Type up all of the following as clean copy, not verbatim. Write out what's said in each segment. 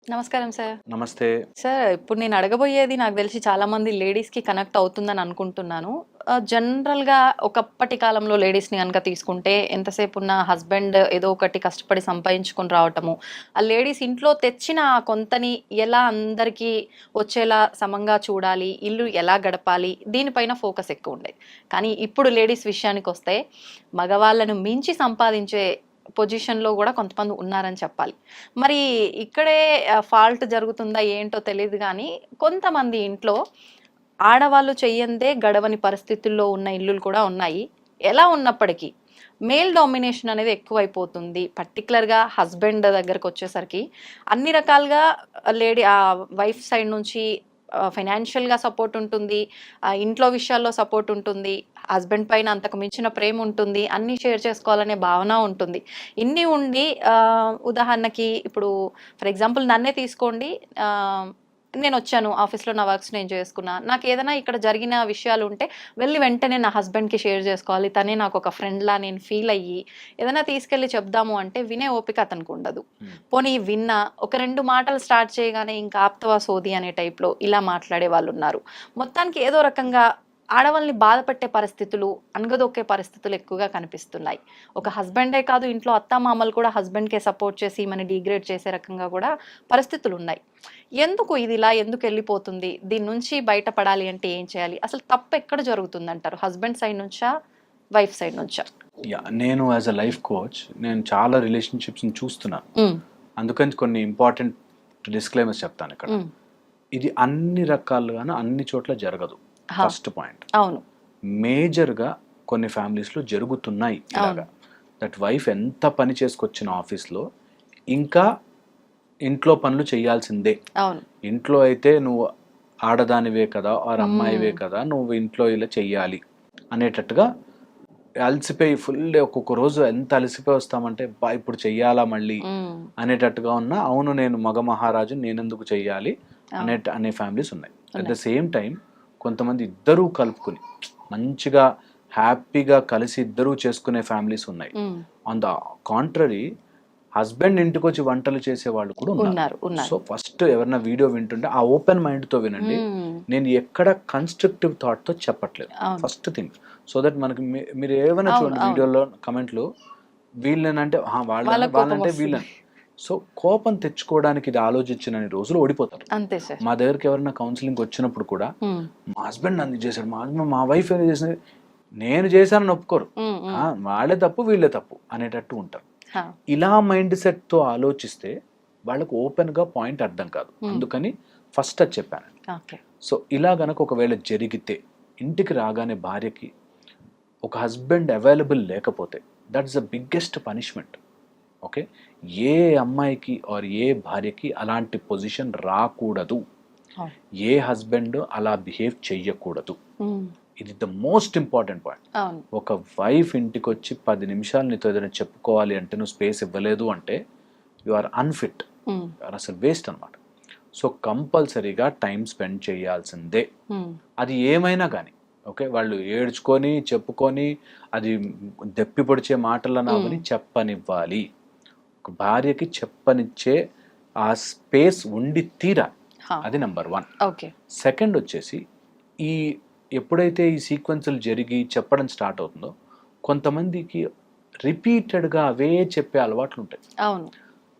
నమస్కారం సార్. నమస్తే. సార్, ఇప్పుడు నేను అడగబోయేది నాకు తెలిసి చాలా మంది లేడీస్‌కి కనెక్ట్ అవుతుందని అనుకుంటున్నాను. జనరల్‌గా ఒకప్పటి కాలంలో లేడీస్‌ని గనక తీసుకుంటే ఎంతసేపు ఉన్న హస్బెండ్ ఏదో ఒకటి కష్టపడి సంపాదించుకొని రావటము, ఆ లేడీస్ ఇంట్లో తెచ్చిన ఆ కొంతని ఎలా అందరికీ వచ్చేలా సమంగా చూడాలి, ఇల్లు ఎలా గడపాలి, దీనిపైన ఫోకస్ ఎక్కువ ఉండేది. కానీ ఇప్పుడు లేడీస్ విషయానికొస్తే మగవాళ్ళను మించి సంపాదించే పొజిషన్‌లో గూడా కొంతమంది ఉన్నారని చెప్పాలి. మరి ఇక్కడే ఫాల్ట్ జరుగుతుందా ఏంటో తెలీదు గానీ, కొంతమంది ఇంట్లో ఆడవాళ్ళు చెయ్యందే గడవని పరిస్థితుల్లో ఉన్న ఇల్లులు కూడా ఉన్నాయి. ఎలా ఉన్నప్పటికీ మేల్ డామినేషన్ అనేది ఎక్కువైపోతుంది. పర్టిక్యులర్‌గా హస్బెండ్ దగ్గరకొచ్చేసరికి అన్ని రకాలుగా వైఫ్ సైడ్ నుంచి ఫైనాన్షియల్‌గా సపోర్ట్ ఉంటుంది. ఇంట్లో విషయాల్లో సపోర్ట్ ఉంటుంది. హస్బెండ్ పైన అంతకు మించిన ప్రేమ ఉంటుంది. అన్నీ షేర్ చేసుకోవాలనే భావన ఉంటుంది. ఇన్ని ఉండి ఉదాహరణకి ఇప్పుడు ఫర్ ఎగ్జాంపుల్ నన్నే తీసుకోండి. నేనొచ్చాను, ఆఫీస్‌లో నా వర్క్స్ నేను చేసుకున్నా. నాకేదైనా ఇక్కడ జరిగిన విషయాలుంటే వెళ్లి వెంటనే నా హస్బెండ్‌కి షేర్ చేసుకోవాలి. తనే నాకొక ఫ్రెండ్‌లా నేను ఫీల్ అయ్యి ఏదైనా తీసుకెళ్ళి చెప్దాము అంటే వినే ఓపిక అతనికుండదు. పోనీ విన్నా ఒక 2 మాటలు స్టార్ట్ చేయగానే ఇంకా ఆప్తవా సోది అనే టైప్‌లో ఇలా మాట్లాడే వాళ్ళున్నారు. మొత్తానికి ఏదో రకంగా ఆడవాళ్ళని బాధపెట్టే పరిస్థితులు, అణగదొక్కే పరిస్థితులు ఎక్కువగా కనిపిస్తున్నాయి. ఒక హస్బెండే కాదు, ఇంట్లో అత్తామామలు కూడా హస్బెండ్‌కే సపోర్ట్ చేసి ఈమెని డీగ్రేడ్ చేసే రకంగా కూడా పరిస్థితులున్నాయి. ఎందుకు ఇదిలా ఎందుకెళ్ళిపోతుంది? దీని నుంచి బయటపడాలి అంటే ఏం చేయాలి? అసలు తప్పెక్కడ జరుగుతుందంటారు? హస్బెండ్ సైడ్ నుంచా? వైఫ్ సైడ్ నుంచా? నేను యాజ్ అ లైఫ్ కోచ్ నేను చాలా రిలేషన్షిప్స్ని చూస్తున్నాను. అందుకని కొన్ని ఇంపార్టెంట్ డిస్క్లైమర్స్ చెప్తాను ఇక్కడ. ఇది అన్ని రకాలుగాను అన్ని చోట్ల జరగదు. First point. అవును. మేజర్గా కొన్ని ఫ్యామిలీస్లో జరుగుతున్నాయి ఇలాగా. దట్ వైఫ్ ఎంత పని చేసుకొచ్చిన ఆఫీస్లో ఇంకా ఇంట్లో పనులు చేయాల్సిందే. ఇంట్లో అయితే నువ్వు ఆడదానివే కదా ఆర్ అమ్మాయివే కదా, నువ్వు ఇంట్లో ఇలా చెయ్యాలి అనేటట్టుగా అలసిపోయి ఫుల్ డే ఒక్కొక్క రోజు ఎంత అలసిపోయి వస్తామంటే ఇప్పుడు చెయ్యాలా మళ్ళీ అనేటట్టుగా ఉన్నా, అవును నేను మగ మహారాజు నేనెందుకు చెయ్యాలి అనే ఫ్యామిలీస్ ఉన్నాయి. అట్ ద సేమ్ టైం కొంతమంది ఇద్దరూ కలుపుకుని మంచిగా హ్యాపీగా కలిసి ఇద్దరూ చేసుకునే ఫ్యామిలీస్ ఉన్నాయి. ఆన్ ద కాంట్రరీ హస్బెండ్ ఇంటికి వచ్చి వంటలు చేసే వాళ్ళు కూడా ఉన్నారు. సో ఫస్ట్ ఎవరైనా వీడియో వింటుంటే ఆ ఓపెన్ మైండ్ తో వినండి. నేను ఎక్కడ కన్స్ట్రక్టివ్ థాట్ తో చెప్పట్లేదు. ఫస్ట్ థింగ్, సో దట్ మనకి మీరు ఏమైనా చూడండి వీడియోలో కమెంట్లు వీళ్ళనంటే వాళ్ళంటే వీళ్ళని, సో కోపం తెచ్చుకోవడానికి ఇది ఆలోచించిన రోజులు ఓడిపోతారు. మా దగ్గరికి ఎవరైనా కౌన్సిలింగ్ వచ్చినప్పుడు కూడా మా హస్బెండ్ నన్ను చేశాడు, మా హస్బెండ్ మా వైఫ్ ఏదో చేసినది, నేను చేశానని ఒప్పుకోరు. వాళ్ళే తప్పు వీళ్ళే తప్పు అనేటట్టు ఉంటారు. ఇలా మైండ్ సెట్ తో ఆలోచిస్తే వాళ్ళకు ఓపెన్ గా పాయింట్ అర్థం కాదు. అందుకని ఫస్ట్ అది చెప్పాను. సో ఇలా గనక ఒకవేళ జరిగితే ఇంటికి రాగానే భార్యకి ఒక హస్బెండ్ అవైలబుల్ లేకపోతే that's the biggest punishment. Okay, ఏ అమ్మాయికి ఆర్ ఏ భార్యకి అలాంటి పొజిషన్ రాకూడదు. ఏ హస్బెండ్ అలా బిహేవ్ చెయ్యకూడదు. ఇది ద మోస్ట్ ఇంపార్టెంట్ పాయింట్. ఒక వైఫ్ ఇంటికి వచ్చి 10 నిమిషాలు నీతో ఏదైనా చెప్పుకోవాలి అంటే నువ్వు స్పేస్ ఇవ్వలేదు అంటే యు ఆర్ అన్ఫిట్, అసలు వేస్ట్ అనమాట. సో కంపల్సరీగా టైం స్పెండ్ చేయాల్సిందే, అది ఏమైనా కానీ. ఓకే, వాళ్ళు ఏడ్చుకొని చెప్పుకొని అది దెప్పి పొడిచే మాటలనామని చెప్పనివ్వాలి. ఒక భార్యకి చెప్పనిచ్చే ఆ స్పేస్ ఉండి తీరా, అది నెంబర్ 1. సెకండ్ వచ్చేసి ఈ ఎప్పుడైతే ఈ సీక్వెన్సులు జరిగి చెప్పడం స్టార్ట్ అవుతుందో కొంతమందికి రిపీటెడ్గా అవే చెప్పే అలవాట్లు ఉంటాయి.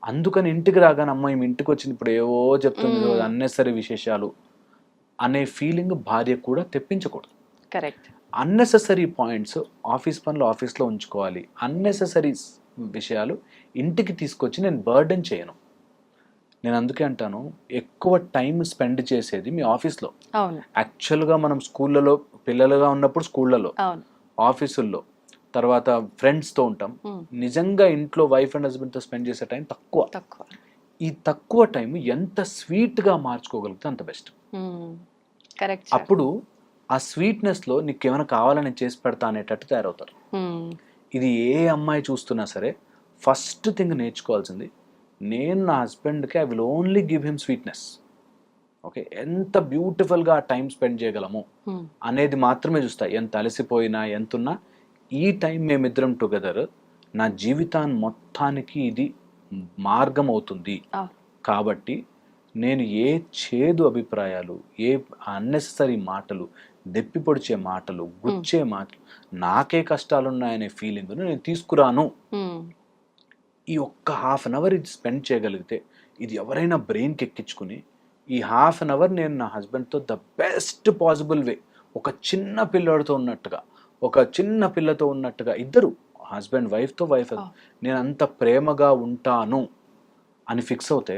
అందుకని ఇంటికి రాగానే అమ్మాయి ఇంటికి వచ్చింది ఇప్పుడు ఏవో చెప్తుంది, అన్నెసరీ విశేషాలు అనే ఫీలింగ్ భార్య కూడా తెప్పించకూడదు. కరెక్ట్. అన్నెసెసరీ పాయింట్స్ ఆఫీస్ పనులు ఆఫీస్లో ఉంచుకోవాలి. అన్నెసెసరీ విషయాలు ఇంటికి తీసుకొచ్చి నేను బర్డెన్ చేయను. నేను అందుకే అంటాను, ఎక్కువ టైం స్పెండ్ చేసేది మీ ఆఫీస్లో. యాక్చువల్గా మనం స్కూళ్ళలో పిల్లలుగా ఉన్నప్పుడు స్కూళ్ళలో, ఆఫీసుల్లో, తర్వాత ఫ్రెండ్స్తో ఉంటాం. నిజంగా ఇంట్లో వైఫ్ అండ్ హస్బెండ్తో స్పెండ్ చేసే టైం తక్కువ. ఈ తక్కువ టైం ఎంత స్వీట్గా మార్చుకోగలిగితే అంత బెస్ట్. అప్పుడు ఆ స్వీట్నెస్లో నీకు ఏమైనా కావాలని చేసి పెడతా అనేటట్టు తయారవుతారు. ఇది ఏ అమ్మాయి చూస్తున్నా సరే ఫస్ట్ థింగ్ నేర్చుకోవాల్సింది, నేను నా హస్బెండ్కి I will only give him sweetness. Okay, ఎంత బ్యూటిఫుల్గా ఆ టైం స్పెండ్ చేయగలము అనేది మాత్రమే చూస్తా. ఎంత అలసిపోయినా ఎంతున్నా ఈ టైం మేమిద్దరం టుగెదర్ నా జీవితాన్ని మొత్తానికి ఇది మార్గం అవుతుంది. కాబట్టి నేను ఏ చేదు అభిప్రాయాలు, ఏ అన్నెసరీ మాటలు, దెప్పి పొడిచే మాటలు, గుచ్చే మాటలు, నాకే కష్టాలున్నాయనే ఫీలింగ్ను నేను తీసుకురాను. ఈ ఒక్క హాఫ్ అన్ అవర్ ఇది స్పెండ్ చేయగలిగితే, ఇది ఎవరైనా బ్రెయిన్కి ఎక్కించుకుని ఈ హాఫ్ అన్ అవర్ నేను నా హస్బెండ్తో ద బెస్ట్ పాసిబుల్ వే, ఒక చిన్న పిల్లడితో ఉన్నట్టుగా, ఒక చిన్న పిల్లతో ఉన్నట్టుగా, ఇద్దరు హస్బెండ్ వైఫ్తో వైఫ్ నేను అంత ప్రేమగా ఉంటాను అని ఫిక్స్ అవుతే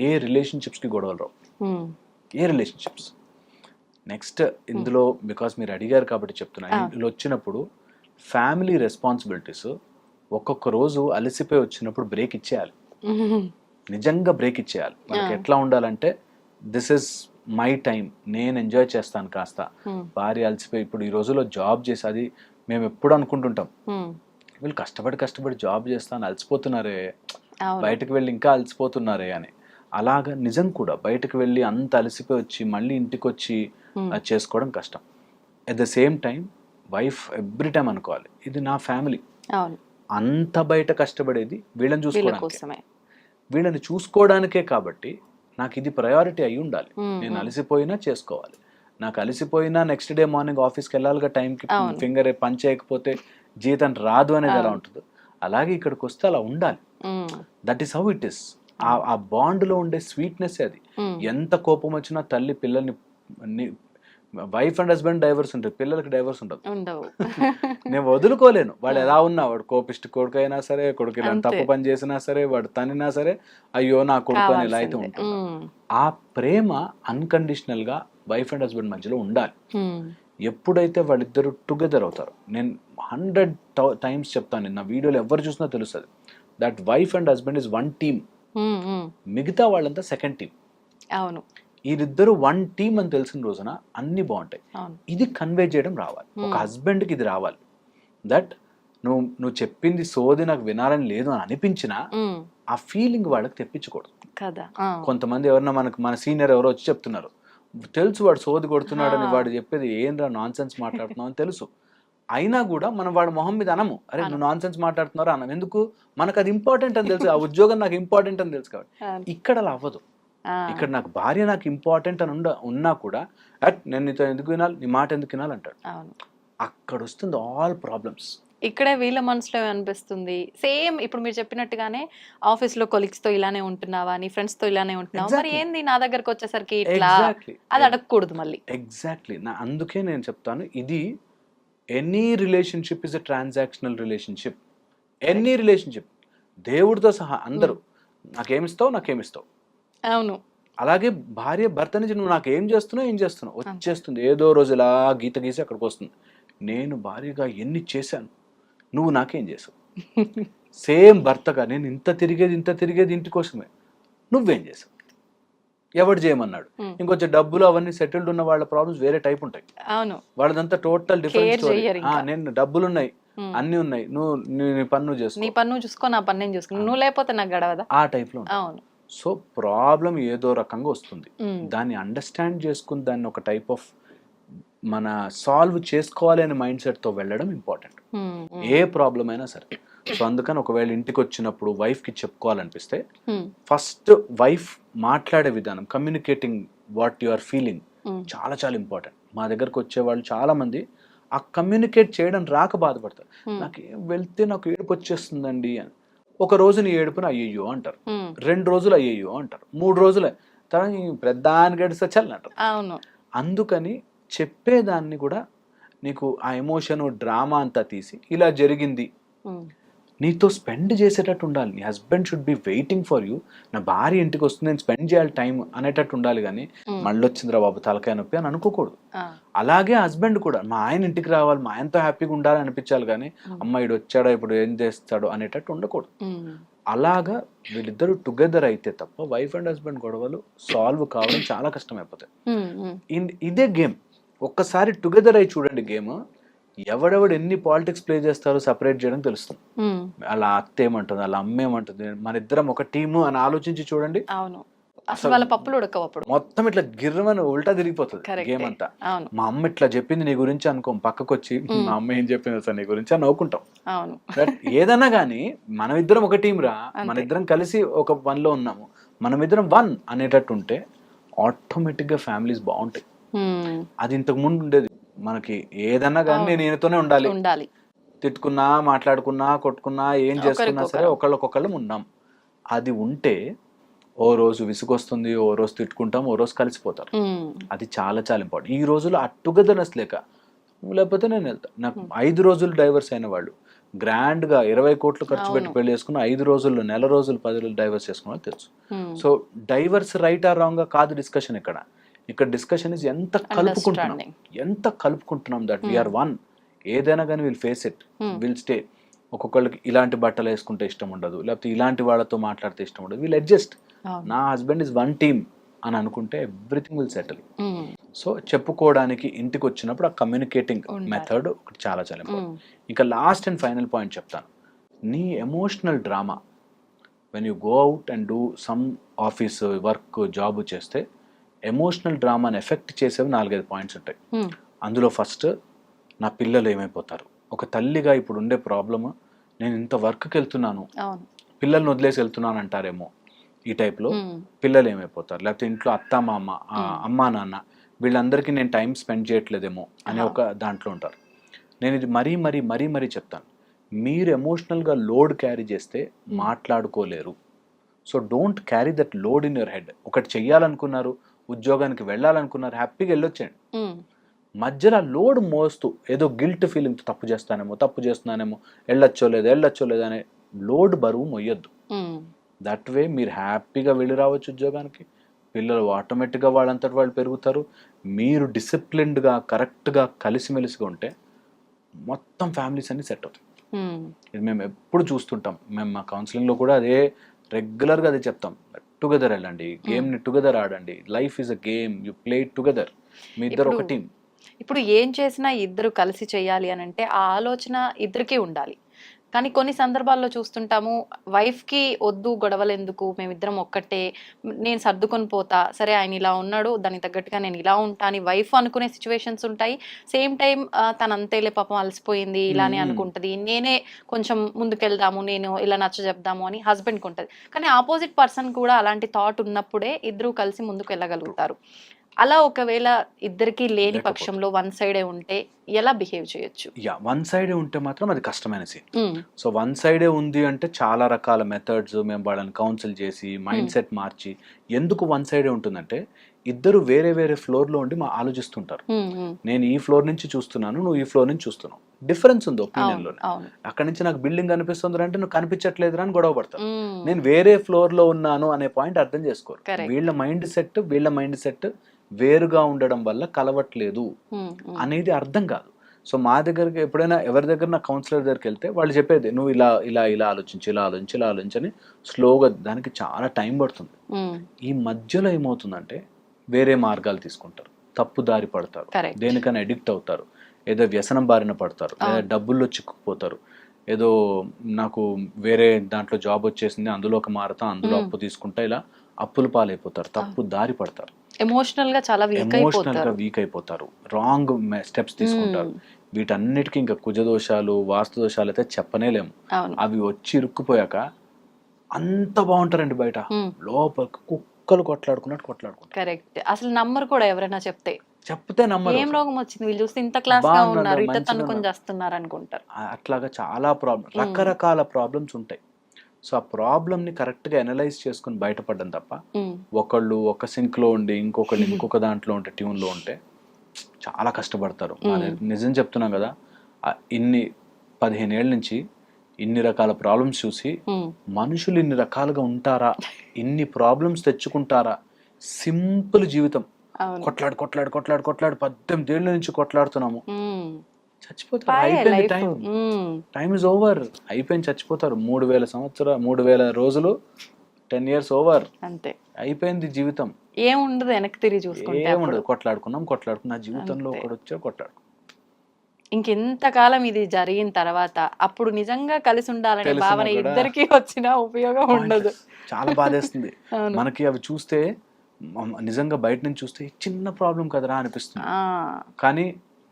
ఏ రిలేషన్షిప్స్కి గొడవలు రావు. ఏ రిలేషన్షిప్స్. నెక్స్ట్ ఇందులో బికాస్ మీరు అడిగారు కాబట్టి చెప్తున్నా, ఇందులో వచ్చినప్పుడు ఫ్యామిలీ రెస్పాన్సిబిలిటీస్ ఒక్కొక్క రోజు అలసిపోయి వచ్చినప్పుడు బ్రేక్ ఇచ్చేయాలి. నిజంగా బ్రేక్ ఇచ్చేయాలి. మనకి ఎట్లా ఉండాలంటే, దిస్ ఇస్ మై టైం, నేను ఎంజాయ్ చేస్తాను కాస్త. భార్య అలసిపోయి ఇప్పుడు ఈ రోజుల్లో జాబ్ చేసి, అది మేము ఎప్పుడు అనుకుంటుంటాం, వీళ్ళు కష్టపడి జాబ్ చేస్తాను, అలసిపోతున్నారే, బయటకు వెళ్ళి ఇంకా అలసిపోతున్నారే అని. అలాగా నిజం కూడా, బయటకు వెళ్ళి అంత అలసిపోయి వచ్చి మళ్ళీ ఇంటికి వచ్చి అది చేసుకోవడం కష్టం. At the same time wife every time అనుకోవాలి, ఇది నా ఫ్యామిలీ, అంత బయట కష్టపడేది వీళ్ళని చూసుకోవడానికి, వీళ్ళని చూసుకోవడానికే. కాబట్టి నాకు ఇది ప్రయారిటీ అయి ఉండాలి. నేను అలసిపోయినా చేసుకోవాలి. నాకు అలసిపోయినా నెక్స్ట్ డే మార్నింగ్ ఆఫీస్కి వెళ్ళాలిగా టైంకి, ఫింగర్ పని చేయకపోతే జీతం రాదు అనేది ఎలా ఉంటుందో, అలాగే ఇక్కడికి వస్తే అలా ఉండాలి. That is how it is. ఆ బాండ్లో ఉండే స్వీట్నెస్ అది. ఎంత కోపం వచ్చినా తల్లి పిల్లల్ని, వైఫ్ అండ్ హస్బెండ్ డైవర్స్ ఉంటుంది, పిల్లలకి డైవర్స్ ఉండదు. నేను వదులుకోలేను. వాడు ఎలా ఉన్నా, వాడు కోపిష్టి కొడుకు అయినా సరే, కొడుకు ఇలా తప్పు పని చేసినా సరే, వాడు తనినా సరే, అయ్యో నా కొడుకు అని ఇలా అయితే ఉంటుంది. ఆ ప్రేమ అన్కండిషనల్ గా వైఫ్ అండ్ హస్బెండ్ మధ్యలో ఉండాలి. ఎప్పుడైతే వాళ్ళిద్దరు టుగెదర్ అవుతారు, నేను 100 times చెప్తాను, నా వీడియోలో ఎవరు చూసినా తెలుస్తుంది, that wife and husband is one team, మిగతా వాళ్ళంతా సెకండ్ టీమ్. అవును, వీరిద్దరు వన్ టీమ్ అని తెలిసిన రోజున అన్ని బాగుంటాయి. ఇది కన్వే చేయడం రావాలి, ఒక హస్బెండ్కి ఇది రావాలి. దట్ నువ్వు చెప్పింది సోది నాకు వినాలని లేదు అని అనిపించినా ఆ ఫీలింగ్ వాళ్ళకి తెప్పించకూడదు కదా. కొంతమంది ఎవరన్నా మన సీనియర్ ఎవరో వచ్చి చెప్తున్నారు, తెలుసు వాడు సోది కొడుతున్నాడని, వాడు చెప్పేది ఏంద్రా నాన్ సెన్స్ మాట్లాడుతున్నావు అని తెలుసు, అయినా కూడా మనం వాడు మొహం మీద అనము, అరే నువ్వు నాన్ సెన్స్ మాట్లాడుతున్నారా అనం. ఎందుకు? మనకు అది ఇంపార్టెంట్ అని తెలుసు, ఆ ఉద్యోగం నాకు ఇంపార్టెంట్ అని తెలుసు. కాబట్టి ఇక్కడ అలా అవ్వదు. ఇక్కడ నాకు భార్య నాకు ఇంపార్టెంట్ అని ఉన్నా కూడా, నేను నీతో ఎందుకు వినాలి, నీ మాట ఎందుకు వినాలి అంటాడు. అక్కడ వస్తుంది ఆల్ ప్రాబ్లమ్స్. ఇక్కడే వీళ్ళ మనసులో అనిపిస్తుంది, సేమ్ ఇప్పుడు మీరు చెప్పినట్టుగానే ఆఫీస్ లో కొలీగ్స్ తో ఇలానే ఉంటున్నావా, నీ ఫ్రెండ్స్ తో ఇలానే ఉంటున్నావా, మరి ఏంది నా దగ్గరకు వచ్చేసరికి ఇట్లా, అది అడగకూడదు మళ్ళీ. ఎగ్జాక్ట్లీ. అందుకే నేను చెప్తాను, ఇది any relationship is a transactional relationship. Any relationship, దేవుడితో సహా అందరూ నాకేమిస్తావు. అవును. అలాగే భార్య భర్త నుంచి నువ్వు నాకు ఏం చేస్తున్నావు వచ్చేస్తుంది. ఏదో రోజు ఇలా గీత గీసి అక్కడికి వస్తుంది. నేను భార్యగా ఎన్ని చేశాను, నువ్వు నాకేం చేసావు. సేమ్ భర్తగా నేను ఇంత తిరిగేది ఇంటి కోసమే, నువ్వేం చేసావు, ఎవడు చేయమన్నాడు. ఇంకొంచెం డబ్బులు అవన్నీ సెటిల్డ్ ఉన్న వాళ్ళ ప్రాబ్లమ్స్ వేరే టైప్ ఉంటాయి. వాళ్ళదంతా టోటల్ డిఫరెంట్ స్టోరీ. నేను డబ్బులున్నాయి, అన్ని ఉన్నాయి, నువ్వు నీ పన్ను చూసుకో, నా పన్ను చూసుకో, నువ్వు లేకపోతే నాకు గడవదా, ఆ టైప్ లో. సో ప్రాబ్లం ఏదో రకంగా వస్తుంది, దాన్ని అండర్స్టాండ్ చేసుకుని దాన్ని ఒక టైప్ ఆఫ్ మన సాల్వ్ చేసుకోవాలి అనే మైండ్ సెట్ తో వెళ్ళడం ఇంపార్టెంట్, ఏ ప్రాబ్లం అయినా సరే. సో అందుకని ఒకవేళ ఇంటికి వచ్చినప్పుడు వైఫ్ కి చెప్పుకోవాలనిపిస్తే, ఫస్ట్ వైఫ్ మాట్లాడే విధానం, communicating what you are feeling చాలా చాలా ఇంపార్టెంట్. మా దగ్గరకు వచ్చే వాళ్ళు చాలా మంది ఆ కమ్యూనికేట్ చేయడం రాక బాధపడతారు. నాకు వెళ్తే నాకు ఏడుపు వచ్చేస్తుందండి అని. ఒక రోజు నీ ఏడుపున అయ్యయ్యో అంటారు, 2 రోజులు అయ్యయ్యో అంటారు, 3 రోజులు తర్వాత ప్రధాని గడిస్తే చల్లంటారు. అందుకని చెప్పేదాన్ని కూడా నీకు ఆ ఎమోషన్ డ్రామా అంతా తీసి ఇలా జరిగింది నీతో స్పెండ్ చేసేటట్టు ఉండాలి. నీ husband should be waiting for you. నా భార్య ఇంటికి వస్తుంది, నేను స్పెండ్ చేయాలి టైం అనేటట్టు ఉండాలి. కానీ మళ్ళీ వచ్చిందిరా బాబు తలకాయ నొప్పి అని అనుకోకూడదు. అలాగే హస్బెండ్ కూడా మా ఆయన ఇంటికి రావాలి, మా ఆయనతో హ్యాపీగా ఉండాలని అనిపించాలి. కానీ అమ్మాయిడు వచ్చాడో ఇప్పుడు ఏం చేస్తాడో అనేటట్టు ఉండకూడదు. అలాగా వీళ్ళిద్దరు టుగెదర్ అయితే తప్ప వైఫ్ అండ్ హస్బెండ్ గొడవలు సాల్వ్ కావడం చాలా కష్టమైపోతాయి. ఇదే గేమ్ ఒక్కసారి టుగెదర్ అయి చూడండి, గేమ్ ఎవడెవడు ఎన్ని పాలిటిక్స్ ప్లే చేస్తారో సపరేట్ చేయడం తెలుస్తుంది. అలా అత్త ఏమంటుంది, అలా అమ్మ ఏమంటుంది, మన ఇద్దరం ఒక టీము అని ఆలోచించి చూడండి. అసలు వాళ్ళ పప్పులు ఉడకవు అప్పుడు. మొత్తం ఇట్లా గిర్రమని ఉల్టా తిరిగిపోతుంది Correct. గేమ్ అంతా. అవును. మా అమ్మ ఇట్లా చెప్పింది నీ గురించి అనుకో, పక్కకు వచ్చి మా అమ్మ ఏం చెప్పింది అసలు నీ గురించి అని నవ్వుకుంటాం. అవును. బట్ ఏదన్నా కానీ మనమిద్దరం ఒక టీం రా, అంతే. మన ఇద్దరం కలిసి ఒక పనిలో ఉన్నాము, మనమిద్దరం వన్ అనేటట్టు ఉంటే ఆటోమేటిక్ గా ఫ్యామిలీస్ బాగుంటాయి. అది ఇంతకు ముందు ఉండేది మనకి. ఏదన్నా కానీ నేను ఈయనతోనే ఉండాలి, ఉండాలి, తిట్టుకున్నా మాట్లాడుకున్నా కొట్టుకున్నా ఏం చేసుకున్నా సరే ఒకళ్ళకొకళ్ళం ఉన్నాం. అది ఉంటే ఓ రోజు విసుగొస్తుంది, ఓ రోజు తిట్టుకుంటాం, ఓ రోజు కలిసిపోతారు. అది చాలా చాలా ఇంపార్టెంట్. ఈ రోజుల్లో ఆ టుగెదర్నెస్ లేక, లేకపోతే నేను వెళ్తా. నాకు 5 రోజులు డైవర్స్ అయిన వాళ్ళు గ్రాండ్ గా 20 కోట్లు ఖర్చు పెట్టి పెళ్లి చేసుకున్న 5 రోజుల్లో, నెల రోజులు 10 రోజులు డైవర్స్ చేసుకున్నా తెలుసు. So divorce right are wrong గా కాదు డిస్కషన్ ఇక్కడ. ఇక్కడ డిస్కషన్ ఇస్ ఎంత కలుపుకుంటున్నాం దట్ వీఆర్ వన్. ఏదైనా కానీ will face it, will stay. ఒక్కొక్కళ్ళకి ఇలాంటి బట్టలు వేసుకుంటే ఇష్టం ఉండదు, లేకపోతే ఇలాంటి వాళ్ళతో మాట్లాడితే ఇష్టం ఉండదు, విల్ అడ్జస్ట్. నా హస్బెండ్ ఇస్ వన్ టీమ్ అని అనుకుంటే ఎవ్రీథింగ్ విల్ సెటిల్. సో చెప్పుకోవడానికి ఇంటికి వచ్చినప్పుడు ఆ కమ్యూనికేటింగ్ మెథడ్ ఒకటి చాలా చాలా ఇంపార్టెంట్. ఇంకా లాస్ట్ అండ్ ఫైనల్ పాయింట్ చెప్తాను. నీ emotional drama when you go out and do some office work job చేస్తే ఎమోషనల్ డ్రామాని ఎఫెక్ట్ చేసేవి 4-5 పాయింట్స్ ఉంటాయి. అందులో ఫస్ట్, నా పిల్లలు ఏమైపోతారు. ఒక తల్లిగా ఇప్పుడు ఉండే ప్రాబ్లమ్, నేను ఇంత వర్క్కి వెళ్తున్నాను, పిల్లల్ని వదిలేసి వెళ్తున్నాను అంటారేమో ఈ టైప్లో. పిల్లలు ఏమైపోతారు, లేకపోతే ఇంట్లో అత్త మామ, అమ్మా నాన్న, వీళ్ళందరికీ నేను టైం స్పెండ్ చేయట్లేదేమో అనే ఒక దాంట్లో ఉంటారు. నేను ఇది మరీ చెప్తాను. మీరు ఎమోషనల్గా లోడ్ క్యారీ చేస్తే మాట్లాడుకోలేరు. So don't carry that load in your head. ఒకటి చెయ్యాలనుకున్నారు, ఉద్యోగానికి వెళ్ళాలనుకున్నారు, హ్యాపీగా వెళ్ళొచ్చేయండి. మధ్యలో లోడ్ మోస్తూ ఏదో గిల్ట్ ఫీలింగ్, తప్పు చేస్తున్నానేమో, వెళ్ళొచ్చో లేదో అనే లోడ్ బరువు మొయ్యొద్దు. దట్ వే మీరు హ్యాపీగా వెళ్ళి రావచ్చు ఉద్యోగానికి, పిల్లలు ఆటోమేటిక్గా వాళ్ళంతటి వాళ్ళు పెరుగుతారు. మీరు డిసిప్లిన్డ్గా కరెక్ట్గా కలిసిమెలిసిగా ఉంటే మొత్తం ఫ్యామిలీస్ అన్ని సెట్ అవుతాయి. ఇది మేము ఎప్పుడు చూస్తుంటాం. మేము మా కౌన్సిలింగ్లో కూడా అదే రెగ్యులర్గా అదే చెప్తాం. టుగెదర్ వెళ్ళండి, గేమ్ని టుగెదర్ ఆడండి. Life is a game, you play together. మీ ఇద్దరు ఒక టీం. ఇప్పుడు ఏం చేసినా ఇద్దరు కలిసి చేయాలి అని అంటే ఆ ఆలోచన ఇద్దరికీ ఉండాలి. కానీ కొన్ని సందర్భాల్లో చూస్తుంటాము, వైఫ్కి వద్దు గొడవలు ఎందుకు, మేమిద్దరం ఒక్కటే, నేను సర్దుకొని పోతా, సరే ఆయన ఇలా ఉన్నాడు దానికి తగ్గట్టుగా నేను ఇలా ఉంటా అని వైఫ్ అనుకునే సిచ్యువేషన్స్ ఉంటాయి. సేమ్ టైం తను అంతేలే పాపం అలసిపోయింది ఇలానే అనుకుంటుంది, నేనే కొంచెం ముందుకెళ్దాము, నేను ఇలా నచ్చ చెప్దాము అని హస్బెండ్కి ఉంటుంది. కానీ ఆపోజిట్ పర్సన్ కూడా అలాంటి థాట్ ఉన్నప్పుడే ఇద్దరు కలిసి ముందుకు వెళ్ళగలుగుతారు. అలా ఒకవేళ ఇద్దరికి లేని పక్షంలో వన్ సైడే ఉంటే ఎలా బిహేవ్ చేయొచ్చు? వన్ సైడే ఉంటే మాత్రం అది కష్టమైన సీన్. సో వన్ సైడే ఉంది అంటే చాలా రకాల మెథడ్స్ మేము వాళ్ళని కౌన్సిల్ చేసి మైండ్ సెట్ మార్చి. ఎందుకు వన్ సైడే ఉంటుందంటే ఇద్దరు వేరే వేరే ఫ్లోర్ లో ఉండి ఆలోచిస్తుంటారు. నేను ఈ ఫ్లోర్ నుంచి చూస్తున్నాను, నువ్వు ఈ ఫ్లోర్ నుంచి చూస్తున్నావు, డిఫరెన్స్ ఉంది ఒపీనియన్ లో. అక్కడి నుంచి నాకు బిల్డింగ్ కనిపిస్తుంది అంటే నువ్వు కనిపించట్లేదు అని గొడవ పడతాను. నేను వేరే ఫ్లోర్ లో ఉన్నాను అనే పాయింట్ అర్థం చేసుకోరు. వీళ్ళ మైండ్ సెట్ వేరుగా ఉండడం వల్ల కలవట్లేదు అనేది అర్థం కాదు. సో మా దగ్గరికి ఎప్పుడైనా ఎవరి దగ్గర నా కౌన్సిలర్ దగ్గరికి వెళ్తే వాళ్ళు చెప్పేది, నువ్వు ఇలా ఆలోచించని స్లోగా, దానికి చాలా టైం పడుతుంది. ఈ మధ్యలో ఏమవుతుందంటే వేరే మార్గాలు తీసుకుంటారు, తప్పు దారి పడతారు, దేనికైనా అడిక్ట్ అవుతారు, ఏదో వ్యసనం బారిన పడతారు, లేదా డబ్బుల్లో చిక్కుకుపోతారు. ఏదో నాకు వేరే దాంట్లో జాబ్ వచ్చేసింది, అందులోకి మారుతా, అందులో అప్పు తీసుకుంటా, ఇలా అప్పుల పాలైపోతారు, తప్పు దారి పడతారు, ఎమోషనల్ గా వీక్ అయిపోతారు, రాంగ్ స్టెప్స్ తీసుకుంటారు. వీటన్నిటికీ ఇంకా కుజదోషాలు, వాస్తు దోషాలు అయితే చెప్పనేలేము. అవి వచ్చి ఇరుక్కుపోయాక అంత బాగుంటారండి బయట, లోపల కుక్కలు కొట్లాడుకుంటారు. కరెక్ట్. అసలు నమ్మరు కూడా, ఎవరైనా చెప్తే నమ్మరు. ఏం రోగం వచ్చింది, వీళ్ళు చూస్తే ఇంత క్లాస్ గా ఉన్నారు, ఇట్లా తనుకొని చేస్తున్నారు అనుకుంటారు. అట్లాగా చాలా రకరకాల ప్రాబ్లమ్స్ ఉంటాయి. సో ఆ ప్రాబ్లమ్ ని కరెక్ట్ గా అనలైజ్ చేసుకుని బయటపడడం తప్ప, ఒకళ్ళు ఒక సింక్ లో ఉండి ఇంకొకళ్ళు ఇంకొక దాంట్లో ఉంటే, ట్యూన్ లో ఉంటే చాలా కష్టపడతారు. నిజం చెప్తున్నాం కదా, ఇన్ని 15 ఏళ్ళ నుంచి ఇన్ని రకాల ప్రాబ్లమ్స్ చూసి మనుషులు ఇన్ని రకాలుగా ఉంటారా, ఇన్ని ప్రాబ్లమ్స్ తెచ్చుకుంటారా? సింపుల్ జీవితం, కొట్లాడు 18 ఏళ్ళ నుంచి కొట్లాడుతున్నాము, చచ్చిపోతారు, అయిపోయింది టైం ఇస్ ఓవర్, అయిపోయింది, చచ్చిపోతారు. 3000 రోజులు, 10 years ఓవర్, అంతే అయిపోయింది జీవితం. ఏముండదు, వెనక్కి తిరిగి చూసుకుంటే ఏముండదు. కొట్లాడుకున్నా జీవితంలో ఒకడు వచ్చా కొట్లాడుకున్నాం. ఇంకెంతకాలం ఇది జరిగిన తర్వాత అప్పుడు నిజంగా కలిసి ఉండాలనే తెలిసినా భావన కూడా ఇద్దరికి వచ్చినా ఉపయోగం ఉండదు. చాలా బాధేస్తుంది. అవును. మనకి అవి చూస్తే నిజంగా బయట నుంచి చూస్తే చిన్న ప్రాబ్లం కదరా అనిపిస్తుంది, ఆ, కానీ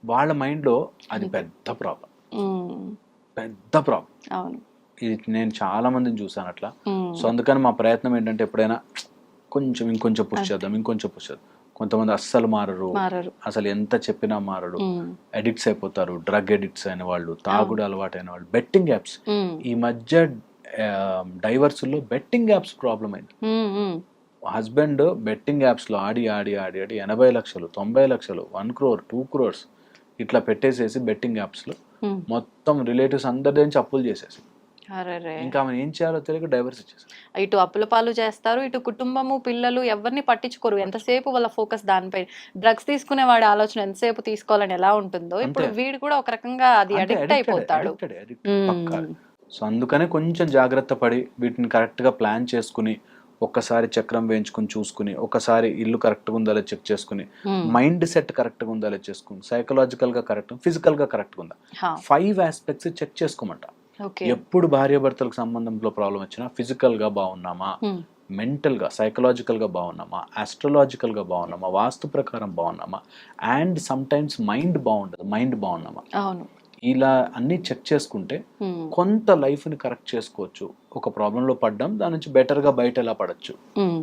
వాళ్ళ మైండ్లో అది పెద్ద ప్రాబ్లం, ఉమ్, పెద్ద ప్రాబ్లం. అవును. ఇది నేను చాలా మందిని చూసాను అట్లా. ఉమ్, సో అందుకని మా ప్రయత్నం ఏంటంటే ఎప్పుడైనా ఇంకొంచెం పుష్ చేద్దాం. కొంతమంది అస్సలు మారరు, మారరు. అసలు ఎంత చెప్పినా మారడు, ఉమ్, అడిక్ట్స్ అయిపోతారు, డ్రగ్ అడిక్ట్స్ అయిన వాళ్ళు, తాగుడు అలవాటు అయిన వాళ్ళు, బెట్టింగ్ యాప్స్. ఉమ్, ఈ మధ్య డైవర్స్లో బెట్టింగ్ యాప్స్ ప్రాబ్లం అయింది. ఉమ్, ఉమ్, హస్బెండ్ బెట్టింగ్ యాప్స్లో ఆడి 80 లక్షలు 90 లక్షలు 1 crore 2 crores ఇట్లా పెట్టేసేసి బెట్టింగ్ యాప్స్లో ఉమ్. మొత్తం రిలేటివ్స్ అందరి నుంచి అప్పులు చేసేసి అరెరే. ఇంకా ఆమె ఏం చేయాలో తెలియక డైవర్స్ ఇచ్చేసి. ఇటు అప్పుల పాలు చేస్తారు, ఇటు కుటుంబము పిల్లలు ఎవరిని పట్టించుకోరు. ఎంతసేపు వాళ్ళ ఫోకస్ దానిపై. డ్రగ్స్ తీసుకునే వాడి ఆలోచన ఎంతసేపు తీసుకోవాలని ఎలా ఉంటుందో ఇప్పుడు వీడు కూడా ఒక రకంగా అది అడిక్ట్ అయిపోతాడు. పక్కా. సో అందుకనే కొంచెం జాగ్రత్త పడి వీటిని కరెక్ట్గా ప్లాన్ చేసుకుని, ఒక్కసారి చక్రం వేయించుకుని చూసుకుని, ఒకసారి ఇల్లు కరెక్ట్గా ఉందా లేదా చెక్ చేసుకుని, మైండ్ సెట్ కరెక్ట్గా ఉందా లేదా చేసుకుని, సైకలాజికల్గా కరెక్ట్, ఫిజికల్గా కరెక్ట్గా ఉందా, 5 ఆస్పెక్ట్స్ చెక్ చేసుకోమంట. ఎప్పుడు భార్యాభర్తలకు సంబంధంలో ప్రాబ్లం వచ్చినా ఫిజికల్గా బాగున్నామా, మెంటల్గా సైకలాజికల్గా బాగున్నామా, ఆస్ట్రలాజికల్గా బాగున్నామా, వాస్తు ప్రకారం బాగున్నామా, అండ్ సమ్ టైమ్స్ మైండ్ బాగున్నామా, ఇలా అన్ని చెక్ చేసుకుంటే కొంత లైఫ్ని కరెక్ట్ చేసుకోవచ్చు. ఒక ప్రాబ్లంలో పడ్డాం, దాని నుంచి బెటర్గా బయట ఎలా పడచ్చు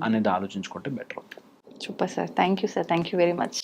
అనేది ఆలోచించుకుంటే బెటర్ అవుతుంది. Super sir, thank you sir, thank you very much.